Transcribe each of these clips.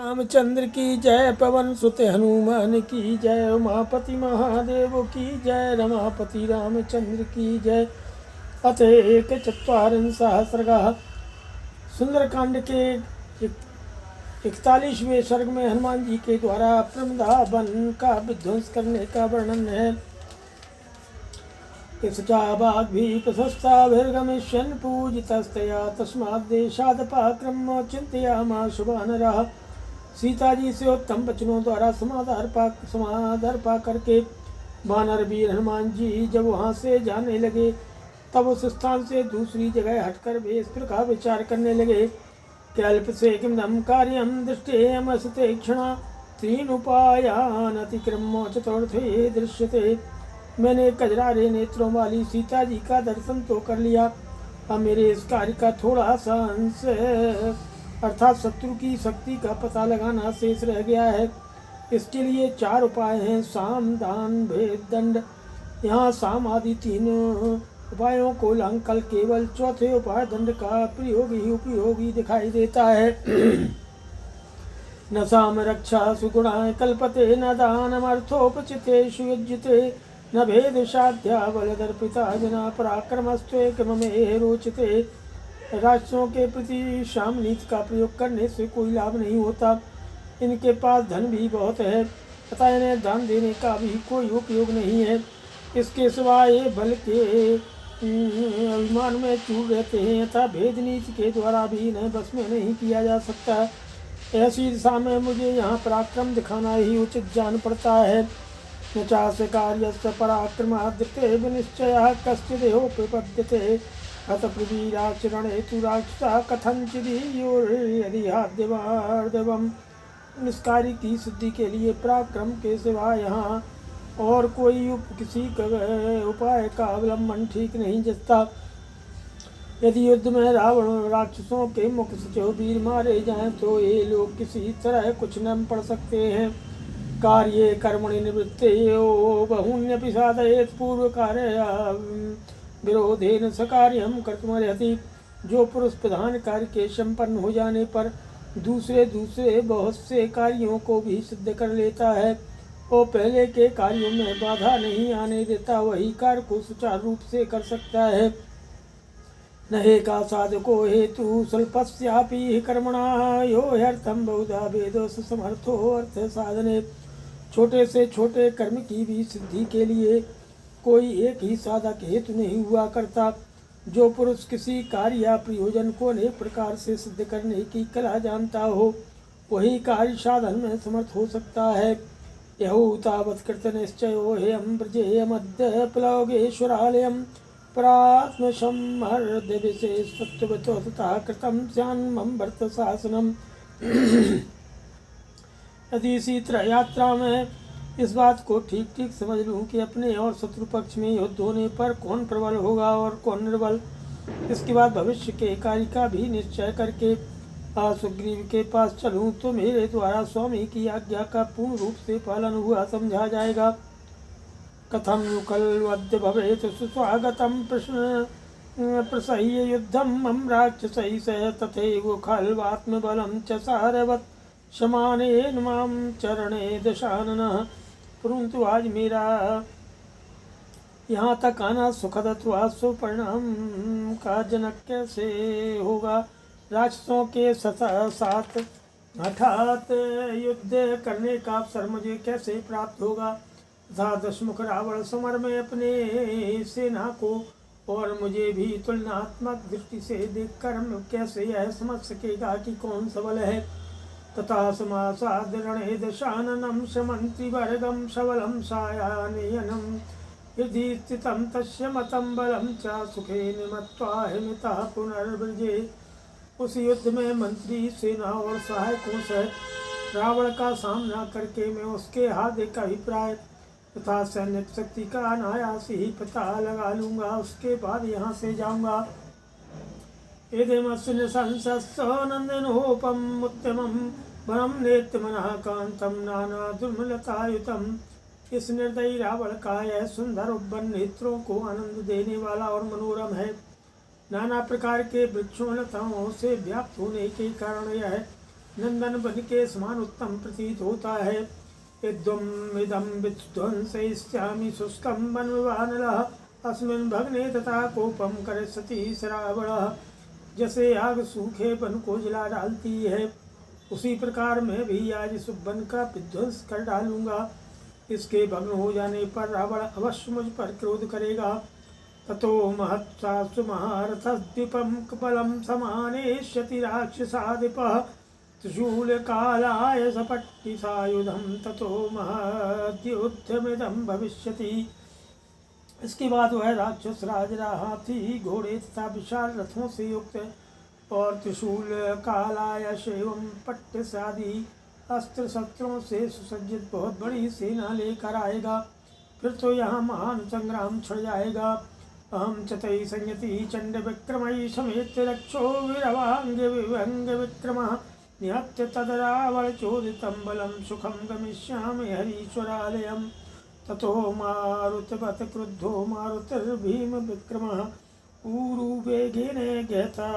रामचंद्र की जय, पवन सुत हनुमान की जय, उमापति महादेव की जय, रमापति रामचंद्र की जय। अथ एक चत्वारिंश सहस्रगाः। सुंदरकांड के 41वें सर्ग में हनुमान जी के द्वारा वृंदावन का विध्वंस करने का वर्णन है। प्रशस्ताभिर्गमिष्यन् पूजितस्तया तस्माद्देशादपाक्रम्य चिन्तयामास वानरः। सीता जी से उत्तम वचनों द्वारा समाधार पा करके वानर वीर हनुमान जी जब वहाँ से जाने लगे, तब उस स्थान से दूसरी जगह हटकर वे इस प्रकार विचार करने लगे। कल्प से किमदम कार्यम दृष्टेयमसते क्षणा तीन उपायान अतिक्रम्य चतुर्थे दृश्यते। मैंने कजरारे नेत्रों वाली सीता जी का दर्शन तो कर लिया, अब मेरे इस कार्य का थोड़ा सा अंश अर्थात शत्रु की शक्ति का पता लगाना शेष रह गया है। इसके लिए 4 उपाय हैं, साम दान भेद दंड। यहाँ साम आदि 3 उपायों को लंकल केवल चौथे उपाय दंड का प्रयोग ही उपयोगी दिखाई देता है। न साम रक्षा सुगुणाय कल्पते, न दानमर्थोपचितेषु युज्यते, न भेद साध्या बलदर्पिता जना पराक्रमस्त्वे क्रममे रोचते। राक्षसों के प्रति साम नीति का प्रयोग करने से कोई लाभ नहीं होता। इनके पास धन भी बहुत है, अतः इन्हें दान देने का भी कोई उपयोग नहीं है। इसके सिवा ये बल के अभिमान में चूर रहते हैं, अतः भेद नीति के द्वारा भी इन्हें बस में नहीं किया जा सकता। ऐसी दिशा में मुझे यहाँ पराक्रम दिखाना ही उचित जान पड़ता है। न चास्य कार्यस्य पराक्रमाद्यते विनिश्चयः कश्चिदेहोपपद्यते। अत प्रवीराचरणे तु राक्षसः कथञ्चिदीयोर्यदिहाद्यवार्दवम्। इस कार्य की सिद्धि के लिए पराक्रम के सिवा यहाँ और कोई किसी उपाय का अवलंबन ठीक नहीं जचता। यदि युद्ध में रावण राक्षसों के मुख से वीर मारे जाएं तो ये लोग किसी तरह कुछ न पड़ सकते हैं। कार्ये कर्मणि निवृत्ते बहून्यपि साधयेत् पूर्व कार्य विरोधेन स कार्यं कर्तुमर्हति। जो पुरुष प्रधान कार्य के संपन्न हो जाने पर दूसरे बहुत से कार्यों को भी सिद्ध कर लेता है और पहले के कार्यों में बाधा नहीं आने देता, वही कार्य को सुचारू रूप से कर सकता है। न एका साधको हेतु स्वल्पस्यापि कर्मणा यो ह्यर्थं बहुधा वेदो समर्थो अर्थ साधने। छोटे से छोटे कर्म की भी सिद्धि के लिए कोई एक ही साधक हेतु नहीं हुआ करता। जो पुरुष किसी कार्य या प्रयोजन को अनेक प्रकार से सिद्ध करने की कला जानता हो, वही कार्य साधन में समर्थ हो सकता है। यहूतावत् कृत निश्चयो हेयं व्रजेयमद्य प्लवगेश्वरालयं परात्मसंहर्द्य विशेषत्वतो तथा कृतं स्यान्मं भरत शासनम्। यदि इसी यात्रा में इस बात को ठीक ठीक समझ लूँ कि अपने और शत्रु पक्ष में युद्ध होने पर कौन प्रबल होगा और कौन निर्बल, इसके बाद भविष्य के कार्य का भी निश्चय करके सुग्रीव के पास चलूँ तो मेरे द्वारा स्वामी की आज्ञा का पूर्ण रूप से पालन हुआ समझा जाएगा। कथम खल्वद्य भवेत् सुस्वागतम प्रसह्य युद्धम मम राक्षसैः सह तथैव खल्वात्मबलं च सारवत् समानेन मां चरणे दशाननः। परंतु आज मेरा यहाँ तक आना सुखद अथवा सुपरिणाम का जनक कैसे होगा। राक्षसों के साथ हठात युद्ध करने का अवसर मुझे कैसे प्राप्त होगा तथा दशमुख रावण समर में अपने सेना को और मुझे भी तुलनात्मक दृष्टि से देखकर कैसे यह समझ सकेगा कि कौन सबल है। तथा समासाद्रणे दशाननं समन्त्रिवर्गं सबलं सायानयनं यदि स्थितं तस्य मतं बलं च सुखेन मत्वा हिमितः पुनर्व्रजे। उस युद्ध में मंत्री सेना और सहायकों से रावण का सामना करके मैं उसके हार्दिक अभिप्राय तथा सैन्य शक्ति का अनायास ही पता लगा लूँगा। उसके बाद यहाँ से जाऊँगा। यदेमस्य संसत्सनन्दनोपम उत्तमं वनं नेत्यमनः कांतं नाना दुर्मलतायुतम्। इस निर्दयी रावण का यह सुंदर उपवन नेत्रों को आनंद देने वाला और मनोरम है। नाना प्रकार के वृक्षों लताओं से व्याप्त होने के कारण यह नंदन बन के समान उत्तम प्रतीत होता है। इदं विध्वंसयिष्यामि शुष्कं वनवानलः अस्मिन् भग्ने तथा कोपम करिष्यति श्रावणः। जैसे आग सूखे वन को जला डालती है, उसी प्रकार मैं भी आज इस वन का विध्वंस कर डालूंगा। इसके भग्न हो जाने पर रावण अवश्य मुझ पर क्रोध करेगा। ततो महत्सासु महारथद्वीपं बलं समानेष्यति राक्षसाधिपः त्रिशूलकालाय सपट्टिसायुधं ततो महद्युद्धमिदं भविष्यति। इसके बाद वह राक्षस राज हाथी घोड़े तथा विशाल रथों से युक्त और त्रिशूल कालायश एवं पट्टिस आदि अस्त्र शस्त्रों से सुसज्जित बहुत बड़ी सेना लेकर आएगा। फिर तो यहाँ महान संग्राम छिड़ जाएगा। अहम चतई संयति चंड विक्रमई समेत रक्षो वीरवांग विभंग विक्रम निहत्य तदरावण चोदितं बलं सुखं गमिष्यामि हरीश्वरालयम्। ततो मारुतवत् क्रुद्धो मारुतिर्भीम विक्रमः ऊरुवेगेन गता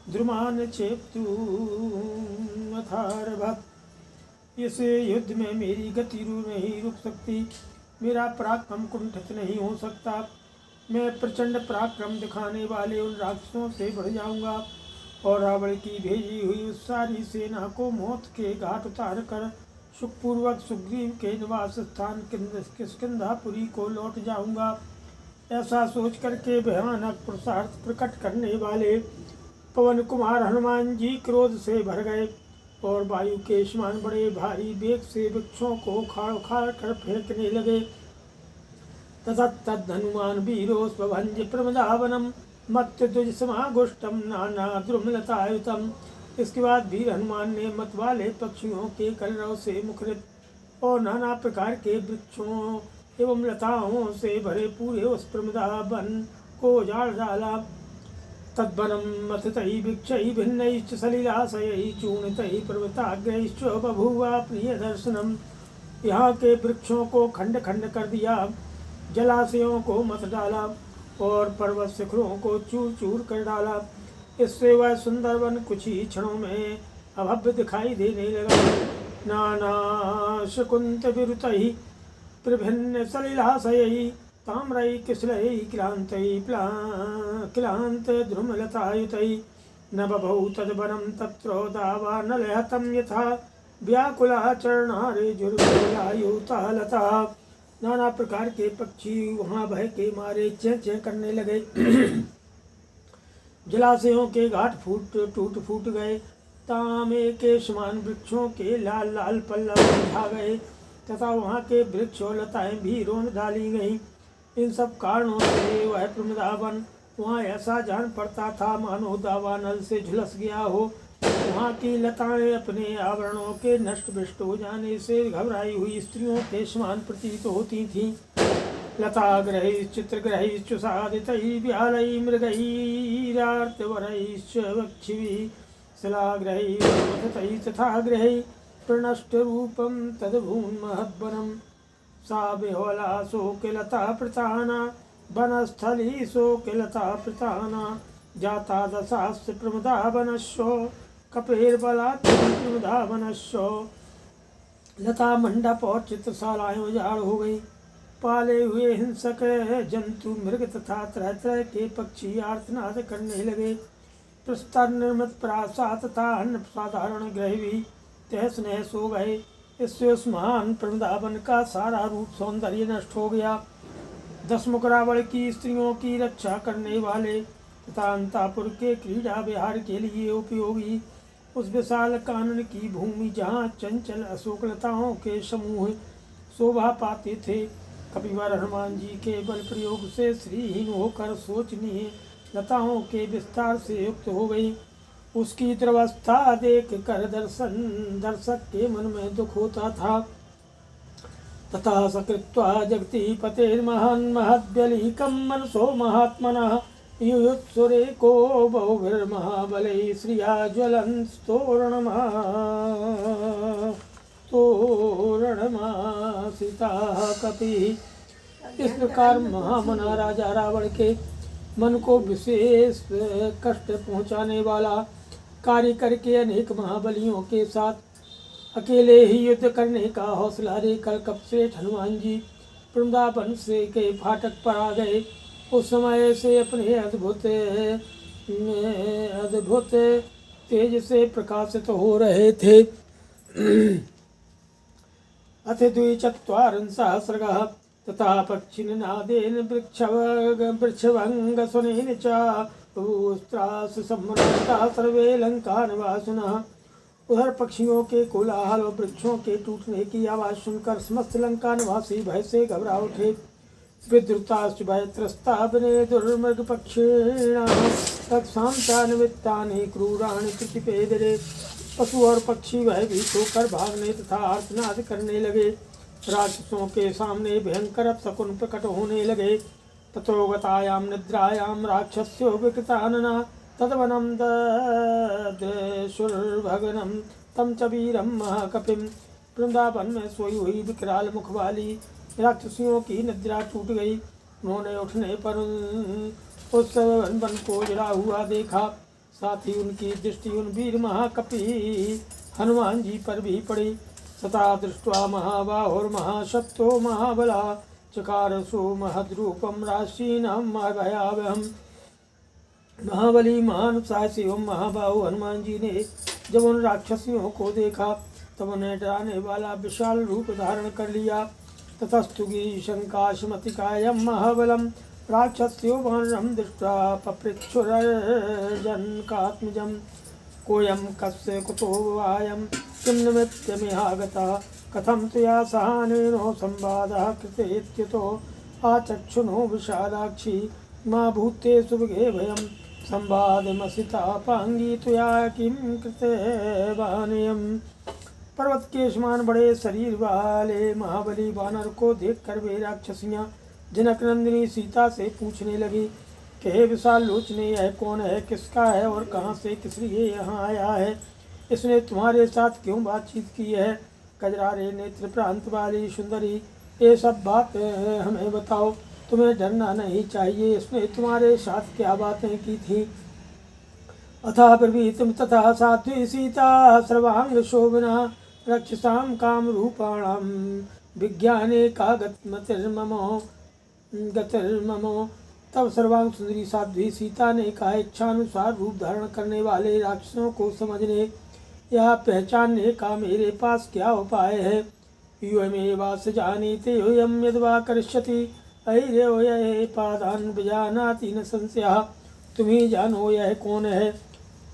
द्रुमान् चेप्तुमथारभत। इस युद्ध में मेरी गति नहीं रुक सकती, मेरा पराक्रम कुंठित नहीं हो सकता। मैं प्रचंड पराक्रम दिखाने वाले उन राक्षसों से बढ़ जाऊंगा और रावण की भेजी हुई उस सारी सेना को मौत के घाट उतार कर सुखपूर्वक सुग्रीव के निवास स्थान किष्किंधापुरी को लौट जाऊंगा। ऐसा सोच करके भयानक पुरुषार्थ प्रकट करने वाले पवन कुमार हनुमान जी क्रोध से भर गए और वायु के समान बड़े भारी वेग से वृक्षों को उखाड़ उखाड़ कर फेंकने लगे। तद हनुमान वीरोस्वभंज प्रमदावनम मत्त द्विज समागुष्टम नाना द्रुमलतायुतम। इसके बाद वीर हनुमान ने मत वाले पक्षियों के कलरव से मुखरित और नाना प्रकार के वृक्षों एवं लताओं से भरे पूरे उस प्रमदा वन को उजाड़ डाला। तद्वनम मथितै वृक्षै भिन्नैश्च सलिलाशयै चूर्णितै पर्वताग्रैश्च बभूवा प्रिय दर्शनम। यहाँ के वृक्षों को खंड खंड कर दिया, जलाशयों को मत डाला और पर्वत शिखरों को चूर चूर कर डाला। इससे वह सुंदर वन कुछ ही क्षणों में अभव्य दिखाई देने लगा। नाना शकुंत विरुतै प्रभिन्न सलिलाशयै ताम्रै किशलै क्लान्तै क्लान्त द्रुमलतायुतै न बभौ तद्वनं तत्र दावानलहतं यथा व्याकुला चरणारेजुर्विलायुता लता। नाना प्रकार के पक्षी वहाँ भय के मारे चें चें करने लगे। जलाशयों के घाट टूट फूट गए, तांबे के समान वृक्षों के लाल लाल पल्लव मुरझा गए तथा वहाँ के वृक्ष और लताएं भी रोंद डाली गईं। इन सब कारणों से वह प्रमदावन वहाँ ऐसा जान पड़ता था मानो दावानल से झुलस गया हो। वहाँ की लताएं अपने आवरणों के नष्ट भ्रष्ट हो जाने से घबराई हुई स्त्रियों के समान प्रतीत होती थीं। लताग्रहैश्च चित्रग्रहैश्च सादितैः व्यालैः मृगैरार्तवरैश्च वक्षिभिः शिलाग्रहैः तथा ग्रहैः प्रणष्टरूपं तद्भून्महद्वनं। सा विह्वला शोकलता प्रताना वनस्थली शोकलता प्रताना जाता दशाश्च प्रमदावनस्य कपेर्बलात् प्रमदावनस्य। लता मंडप और चित्रशालाएं उजाड़ हो गई। पाले हुए हिंसक जंतु मृग तथा तरह तरह के पक्षी आर्तनाद करने लगे। प्रस्तर निर्मित प्रासाद तथा अन्य साधारण ग्रह भी तहस नहस हो गए। इससे उस महान प्रमदावन का सारा रूप सौंदर्य नष्ट हो गया। दशमुख रावण की स्त्रियों की रक्षा करने वाले तथा अंतापुर के क्रीड़ा विहार के लिए उपयोगी उस विशाल कानन की भूमि जहाँ चंचल अशोकलताओं के समूह शोभा पाते थे, कपिवर हनुमान जी के बल प्रयोग से श्रीहीन होकर शोचनीय लताओं के विस्तार से युक्त हो गई। उसकी दुर्वस्था देख कर दर्शक के मन में दुख होता था। तथा सकृत्वा जगति पतेर्महान् महद्व्यलीकं मनसो महात्मनः युयुत्सुरेको बहुभिर्महाबलैः श्रिया ज्वलन्तोरणमासिताः कपिः। इस प्रकार महामना राजा रावण के मन को विशेष कष्ट पहुँचाने वाला कार्य करके अनेक महाबलियों के साथ अकेले ही युद्ध करने का हौसला देकर कपसेठ हनुमान जी वृंदावन से के फाटक पर आ गए। उस समय से अपने अद्भुत तेज से प्रकाशित हो रहे थे। अथ द्विचत्वारिंसहस्रगः तथा पक्षिनिनादेन वृक्षभङ्गस्वनेन च सम्मृताः सर्वे लङ्कानिवासिनः। उधर पक्षियों के कोलाहल और वृक्षों के टूटने की आवाज़ सुनकर समस्त लंका निवासी भय से घबरा उठे। विद्रुताश्च भयत्रस्ता विने दुर्मृगपक्षिणाः तत्सान्तानिमित्तानि क्रूराणि प्रतिपेदरे। पशु और पक्षी भयभीत होकर भागने तथा आर्तनाद करने लगे। राक्षसों के सामने भयंकर अपशकुन प्रकट होने लगे। ततो गतायां निद्रायां राक्षस्यो विकृतानना तद्वनं ददृशुर्भग्नं तं च वीरं महाकपिं। वृंदावन में सोई हुई विकराल मुख वाली राक्षसियों की निद्रा टूट गई। उन्होंने उठने पर उस वन को जला हुआ देखा। साथ ही उनकी दृष्टि उन वीर महाकपि हनुमान जी पर भी पड़ी। तथा दृष्ट्वा महाबाहुर्महाशक्तो महाबला चकारसो महद्रूपम राशीनां भयावहम्। महाबली महान साहसी एवं महाबाहु हनुमान जी ने जब उन राक्षसियों को देखा तब उन्हें डराने वाला विशाल रूप धारण कर लिया। ततस्तु गिरिशंकाशमतिकायं महाबलम राक्षस्यो वानरं दृष्ट्वा पपृच्छुरर्जनकात्मजं कोऽयं कस्य कुतो वायं किं निमित्तमिहागतः कथं त्वया सहानेनो संवादः कृते इत्युतो आचक्षुनो विशालाक्षी मा भूते सुभगे भयं संवादमसितापांगी त्वया किं कृते वानयम्। पर्वत के समान बड़े शरीर वाले महाबली वानर को देखकर वे राक्षसियाँ जनक नंदिनी सीता से पूछने लगी कि हे विशाल लोचने, यह कौन है, किसका है और कहाँ से किस लिए यहाँ आया है? इसने तुम्हारे साथ क्यों बातचीत की है? कजरारे नेत्र प्रांत वाली सुंदरी, ये सब बात हमें बताओ। तुम्हें डरना नहीं चाहिए। इसने तुम्हारे साथ क्या बातें की थी? अथा ब्रवीतम तथा साध्वी सीता सर्वांग शोभना रक्षसां काम रूपाणां विज्ञाने का गतिर्ममो। तब सर्वांग सुंदरी साध्वी सीता ने कहा, इच्छानुसार रूप धारण करने वाले राक्षसों को समझने या पहचानने का मेरे पास क्या उपाय है? यूयमेवास जानीते यूयम यद्वा करिष्यति अहिर्यो यह पादान विजानाति न संशयः। तुम ही जानो यह कौन है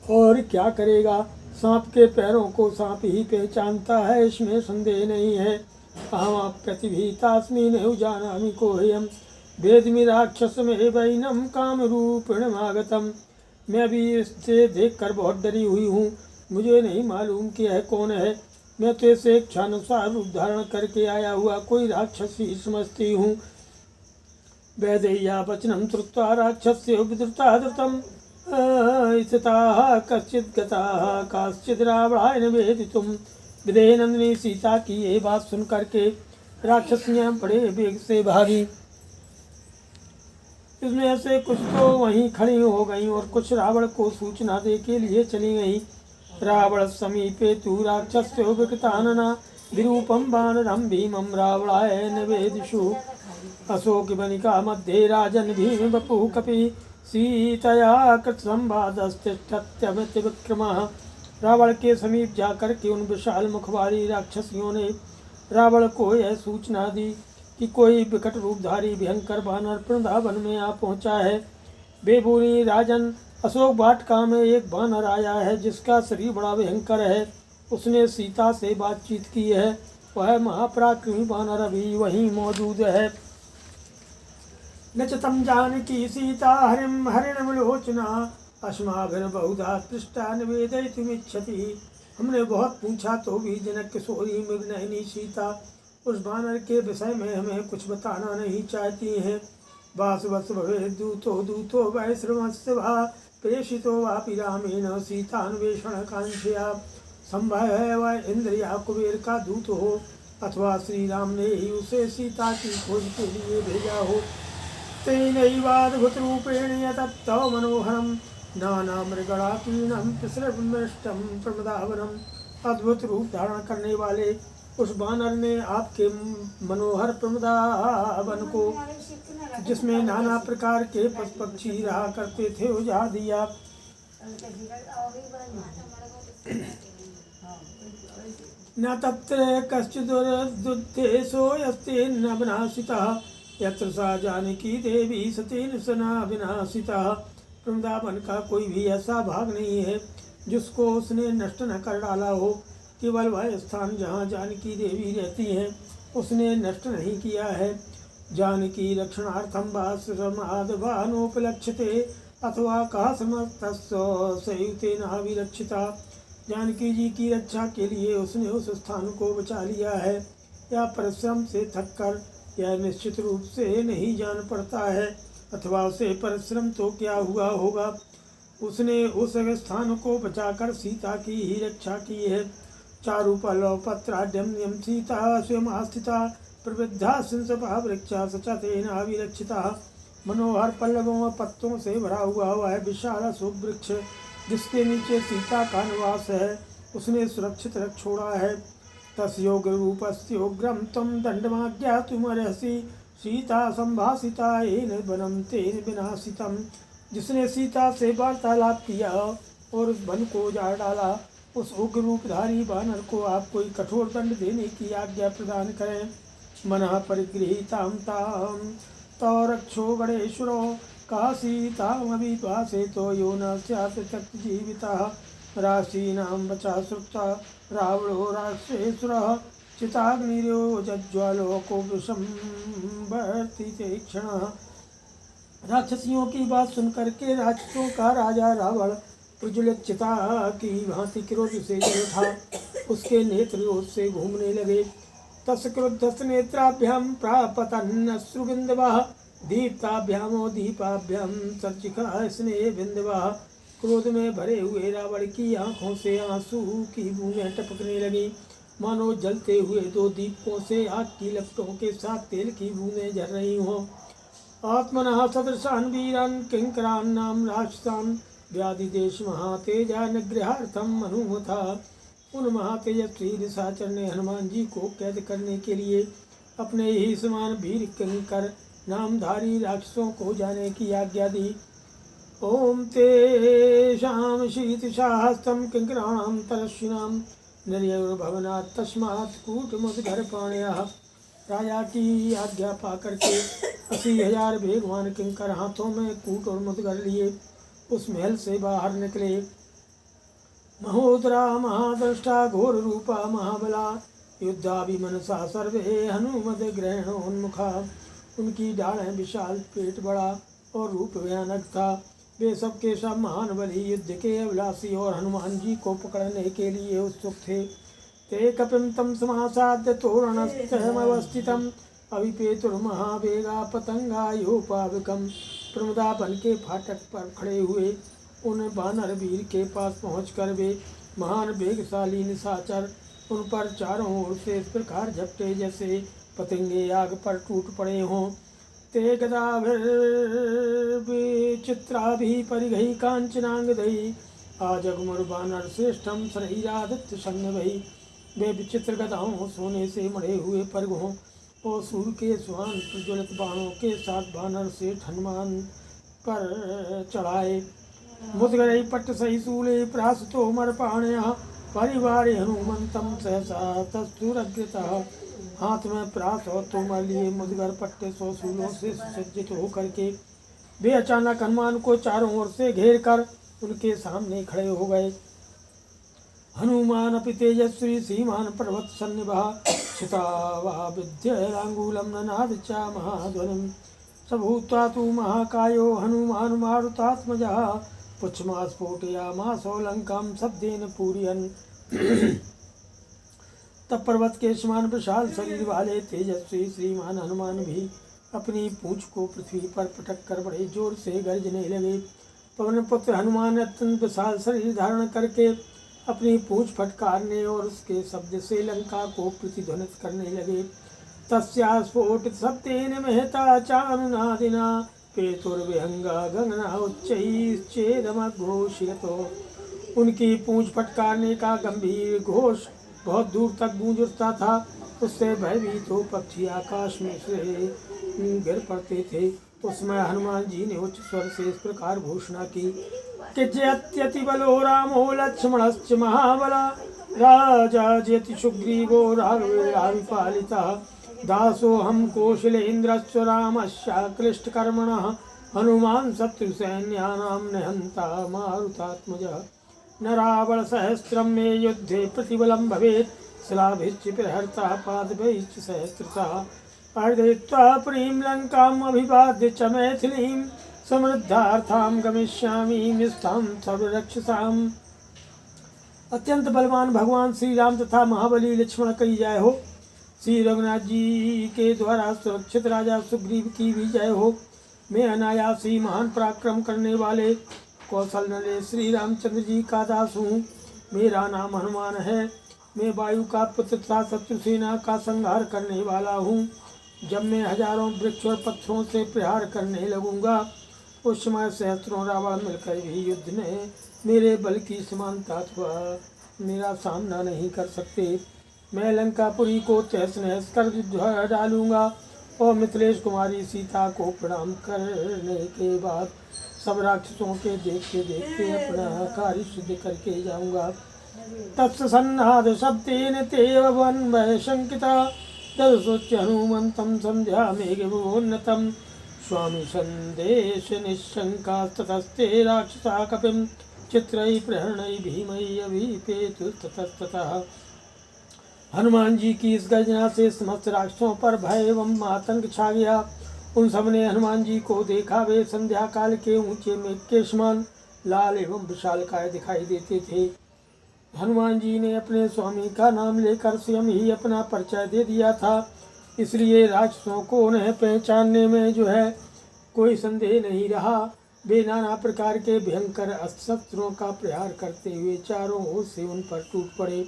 और क्या करेगा। सांप के पैरों को सांप ही पहचानता है, इसमें संदेह नहीं है। अहमप्यतिभीतास्मि नैव जानामि कोह्यं वेदमि राक्षसमेव वैनं कामरूपिणमागतम्। मैं भी इससे देखकर बहुत डरी हुई हूँ। मुझे नहीं मालूम कि यह कौन है। मैं तो इसे इच्छानुसार रूप धारण करके आया हुआ कोई राक्षस ही समझती हूँ। वैदेह्या वचनं श्रुत्वा राक्षस्यो विद्रुता धृतम् स्थिताः कश्चित् गताः काश्चित् रावणाय निवेदितुं। विदेह नंदिनी सीता की ये बात सुन करके राक्षसियाँ बड़े वेग से भागी। इसमें से कुछ तो वहीं खड़ी हो गईं और कुछ रावण को सूचना दे के लिए चली गईं। रावण समीपे तु राक्षस्यो विकृतानना विरूपं वानरं भीमं रावणाय निवेदिषु। अशोकवनिका मध्ये राजन् भीम वपुः कपि सीतया कृतसंवादस्तिष्ठत्यमित विक्रमः। रावण के समीप जाकर के उन विशाल मुख वाली राक्षसियों ने रावण को यह सूचना दी कि कोई विकट रूपधारी भयंकर वानर वृंदावन में आ पहुँचा है। बेबूरी राजन, अशोक वाटिका में एक वानर आया है जिसका शरीर बड़ा भयंकर है। उसने सीता से बातचीत की है। वह महापराक्रमी वानर अभी वहीं मौजूद है। न च तं जानकी सीता हरिणविलोचना अस्माभिर्बहुधा पृष्टा निवेदयितुमिच्छति। हमने बहुत पूछा तो भी जनक किशोरी मृगनयनी सीता उस वानर के विषय में हमें कुछ बताना नहीं चाहती हैं। वासवस भवेद् दूतो वैश्रवस्य वा प्रेषितो वापि रामेण सीतान्वेषण कांक्षया। संभव है वह इंद्र या कुबेर का दूत हो अथवा श्री राम ने ही उसे सीता की खोज के लिए भेजा हो। तेनैवाद्भुतरूपेण यतत्तव मनोहरं नानामृगणाकीर्णं तिसृमृष्टं प्रमदावनम। अद्भुत रूप धारण करने वाले उस बानर ने आपके मनोहर प्रमदावन को, जिसमें नाना प्रकार के पशु पक्षी रहा करते थे, उजाड़ दिया। न तत्र कश्चिदुद्देशो यस्ते न विनाशितः, यत्र सा जानकी देवी सतेन सना विनाशितः। वृंदावन का कोई भी ऐसा भाग नहीं है जिसको उसने नष्ट न कर डाला हो। केवल वह स्थान जहाँ जानकी देवी रहती हैं उसने नष्ट नहीं किया है। जानकी रक्षणार्थम वासमादवानोपलक्ष्यते अथवा कहा समस्तयुतेनाभिरक्षिता। जानकी जी की रक्षा के लिए उसने उस स्थान को बचा लिया है, या परिश्रम से थक कर, यह निश्चित रूप से नहीं जान पड़ता है। अथवा उसे परिश्रम तो क्या हुआ होगा, उसने उस स्थान को बचाकर सीता की ही रक्षा की है। चारुपल्लव पत्राढ्यम सीता स्वयं आस्थिता, प्रवृद्धा सिंसपा वृक्षा सचतेना विरक्षिता। मनोहर पल्लवों व पत्तों से भरा हुआ वह विशाल अशोक वृक्ष, जिसके नीचे सीता का निवास है, उसने सुरक्षित रख छोड़ा है। तस्योग रूपस्योग्रम तम दंडमाज्ञातुमर्हसि, सीता संभाषिता येन वनम तेन विनाशितम। जिसने सीता से वार्तालाप किया और उस वन को उजाड़ डाला, उस उग्र रूपधारी बानर को आप कोई कठोर दंड देने की आज्ञा प्रदान करें। मनः परिगृहीतां तां तौ रक्षो गणेश्वरो, का सीतामभिद्वासे तो यो न स्यात् त्यक्तजीवितः। राशीनां वचा श्रुत्वा रावणो राक्षसेश्वरः, चिताग्निरो जज्ज्वालोको विषंवर्तिते क्षणः। राक्षसियों की बात सुनकर के राक्षसों का राजा रावण प्रज्वलित चिता की भांति क्रोध से जल उठा, उसके नेत्र रोष से घूमने लगे। तस् क्रुद्धस् नेत्राभ्याम प्रापतन्नश्रुबिन्दवः, दीप्ताभ्यामो दीपाभ्याम सर्चिका स्नेह बिन्दवः। क्रोध में भरे हुए रावण की आंखों से आंसू की बूंदें टपकने लगी, मानो जलते हुए दो दीपकों से आग की लपटों के साथ तेल की बूंदें झर रही हों। आत्मनः सदृशान् वीरान् किंकरान्नाम राक्षसान्, व्याधिदेश महातेजा निग्रहार्थम हनुमता। उन महातेजस्वी निशाचर ने हनुमान जी को कैद करने के लिए अपने ही समान वीर किंकर नामधारी राक्षसों को जाने की आज्ञा दी। ओम तेषां शीतशाहस्तं किंकराणां तरस्विनां, निर्ययुर्भवनात् तस्मात् कूटमुद्गर्पाणयः। राजा की आज्ञा पा करके 80,000 वेगवान किंकर हाथों में कूट और मुद्गर लिए उस महल से बाहर निकले। महोदरा महादृष्टा घोर रूपा महाबला, युद्धाभिमनसा सर्वे हनुमद ग्रहणोन्मुखा। उनकी डालें विशाल, पेट बड़ा और रूप भयानक था। वे सबके सब महान बली, युद्ध के अभिलाषी और हनुमान जी को पकड़ने के लिए उत्सुक थे। ते कपिम तम समासाद्य तोरणस्थमवस्थितम्, अभिपेतुर्महावेगा पतंगायोपाविकम्। प्रमदावन के फाटक पर खड़े हुए उन बानर वीर के पास पहुंचकर वे महान वेगशाली निशाचर उन पर चारों ओर से इस प्रकार झपटे जैसे पतंगे आग पर टूट पड़े हों। ते गदाभिर्विचित्राभिः परिघैः कांचनांगदैः, आजगमुर बानर श्रेष्ठम शरैरादित्य सन्नभैः। वे विचित्र गदाओं, सोने से मढ़े हुए परिघों और सूर्य के समान प्रज्वलित बाणों के साथ बानर श्रेष्ठ हनुमान पर चढ़ाए। मुद्गरै पट्टसहिशूले प्रासतोमर्पाणयः, परिवारे हनुमंतं सहसा तस्तुरग्रतः। हाथ में प्रास और तोमर लिए मुद्गर पट्टे 100 शूलों से सुसज्जित होकर के वे अचानक हनुमान को चारों ओर से घेर कर उनके सामने खड़े हो गए। हनुमान अपि तेजस्वी सीमान पर्वत सन्निभः, छितावा विद्यलांगूलम ननाद च महाध्वनिम्। सभूत्वा तु महाकायो हनुमान मारुतात्मजः, पुच्छमा स्फोटयामासो लंकां शब्देन पूरयन्। तब पर्वत के समान विशाल शरीर वाले तेजस्वी श्रीमान हनुमान भी अपनी पूंछ को पृथ्वी पर पटक कर बड़े जोर से गर्जने लगे। पवन पुत्र हनुमान अत्यंत विशाल शरीर धारण करके अपनी पूंछ फटकारने और उसके शब्द से लंका को प्रतिध्वनित करने लगे। तस्या स्फोटित शब्देन महता चानुनादिना, पेतुर्विहंगा गंगना उच्चैश्चेदमघोषयतो। उनकी पूंछ फटकारने का गंभीर घोष बहुत दूर तक गूंज उठता था। उससे भयभीत हो पक्षी आकाश में से गिर पड़ते थे। उसमें हनुमान जी ने उच्च स्वर से इस प्रकार घोषणा की कि जयत्यति बलो रामो लक्ष्मणश्च महाबला राजा जयति सुग्रीवो राघवेणाभिपालितः दासो हम कौशलेन्द्रश्च रामस्याक्लिष्टकर्मणः हनुमान् शत्रुसैन्यानां निहन्ता मारुतात्मजः न रावण सहस्रम मे युद्धे प्रतिबलं भवेत् शिलाभिश्च प्रहर्ता पादपैश्च सहस्रशः अर्दयित्वा पुरीं लङ्काम् अभिवाद्य च मैथिलीं समृद्धार्थां गमिष्यामि निष्ठां सर्वरक्षसाम्। अत्यंत बलवान भगवान श्री राम तथा महाबली लक्ष्मण की जय हो। श्री रघुनाथ जी के द्वारा सुरक्षित राजा सुग्रीव की भी जय हो। मैं अनायासी महान पराक्रम करने वाले कौशल नरेश श्री रामचंद्र जी का दास हूँ। मेरा नाम हनुमान है। मैं वायु का पुत्र तथा शत्रुसेना का संहार करने वाला हूँ। जब मैं हजारों वृक्ष और पत्थरों से प्रहार करने लगूंगा उस समय सहस्त्रों रावण मिलकर भी युद्ध में मेरे बल की समानता अथवा मेरा सामना नहीं कर सकते। मैं लंकापुरी को तहस नहस कर डालूंगा और मिथिलेश कुमारी सीता को प्रणाम करने के बाद सब राक्षसों के देखते देखते अपना कार्य सिद्ध करके जाऊंगा। तत्सन्नाद शब्देन तेवन्वय शंकिता तदसोच्य हनुमन्तं संध्या मेघवोन्नतं स्वामी संदेश निशंका ततस्ते राक्षसा कपिं चित्रैः प्रहरणैः भीमैः अभिपेतुस्ततस्ततः। हनुमान जी की इस गर्जना से समस्त राक्षसों पर भय एवं आतंक छा गया। उन सब ने हनुमान जी को देखा। वे संध्या काल के ऊंचे मेघ के समान लाल एवं विशालकाय दिखाई देते थे। हनुमान जी ने अपने स्वामी का नाम लेकर स्वयं ही अपना परिचय दे दिया था, इसलिए राक्षसों को उन्हें पहचानने में कोई संदेह नहीं रहा। वे नाना प्रकार के भयंकर अस्त्रों का प्रहार करते हुए चारों ओर से उन पर टूट पड़े।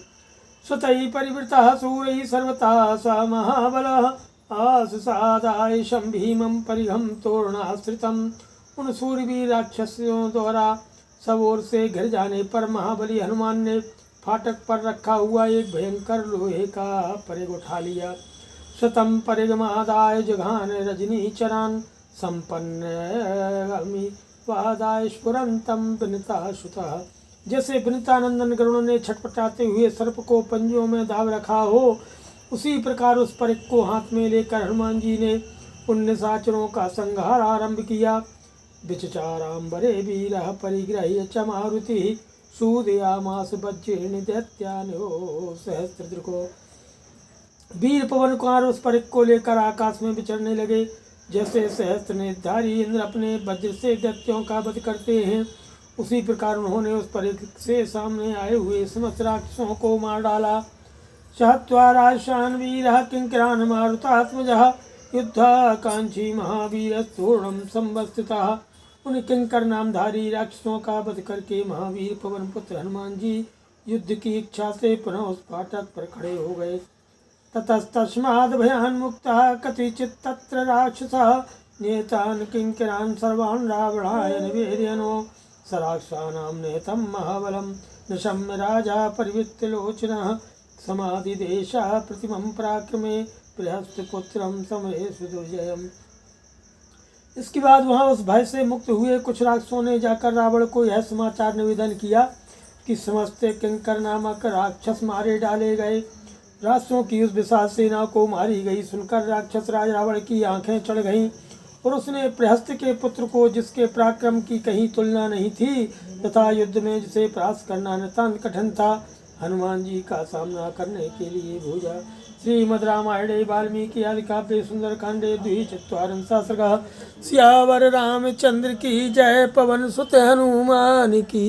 स्वतः परिवृतः सूरैः सर्वथा स महाबलः आससादाय भीमं परिघं तोरणाश्रितम्। उन सूरवीर राक्षसों द्वारा सब ओर से घिर जाने पर महाबली हनुमान ने फाटक पर रखा हुआ एक भयंकर लोहे का परिघ उठा लिया। शतम परिगमादाय जघान रजनी चरान संपन्न वादाय स्फुरंतम विनिता सुतः। जैसे विनितानंदन गरुड़ ने छटपटाते हुए सर्प को पंजों में दाब रखा हो, उसी प्रकार उस परिघ को हाथ में लेकर हनुमान जी ने उन निशाचरों का संहार आरंभ किया। विचचारांबरे वीरः परिग्रह्य च मारुति सूदयामास वज्रेण दैत्यान्यो सहस्त्रदृको। वीर पवन कुमार उस परिघ को लेकर आकाश में विचरने लगे। जैसे सहस्त्र नेत्रधारी इंद्र अपने वज्र से दैत्यों का वध करते हैं, उसी प्रकार उन्होंने उस परिघ से सामने आए हुए समस्त राक्षसों को मार डाला। सहत्वा राशान वीरः किंकरान् मारुतात्मजः युद्धाकांक्षी महावीर तूर्णम संवस्थितः। उन किंकर नामधारी राक्षसों का वध करके महावीर पवन पुत्र हनुमान जी युद्ध की इच्छा से पुनः उस फाटक पर खड़े हो गए। ततस्तस्माद् भयान् मुक्तः कतिचित् तत्र राक्षसः नेतान् किंकरान् सर्वान् रावणाय निवेदयनो। स राक्षसानां नेतं महाबलं निशम्य राजा परिवृत्तलोचनः समाधिदेशः प्रतिमं पराक्रमे बृहस्पतिपुत्रं समरेषु दुर्जयम्। इसके बाद वहां उस भय से मुक्त हुए कुछ राक्षसों ने जाकर रावण को यह समाचार निवेदन किया कि समस्त किंकर नामक राक्षस मारे डाले गए। राक्षसों की उस विशाल सेना को मारी गई सुनकर राक्षस राज रावण की आंखें चढ़ गईं और उसने प्रहस्त के पुत्र को, जिसके पराक्रम की कहीं तुलना नहीं थी तथा युद्ध में जिसे परास्त करना नितांत कठिन था, हनुमान जी का सामना करने के लिए भेजा। श्रीमद् रामायणे वाल्मीकि आदि काव्ये सुंदरकांडे द्विचत्वारिंशः सर्गः। सियावर रामचंद्र की जय। पवन सुत हनुमान की।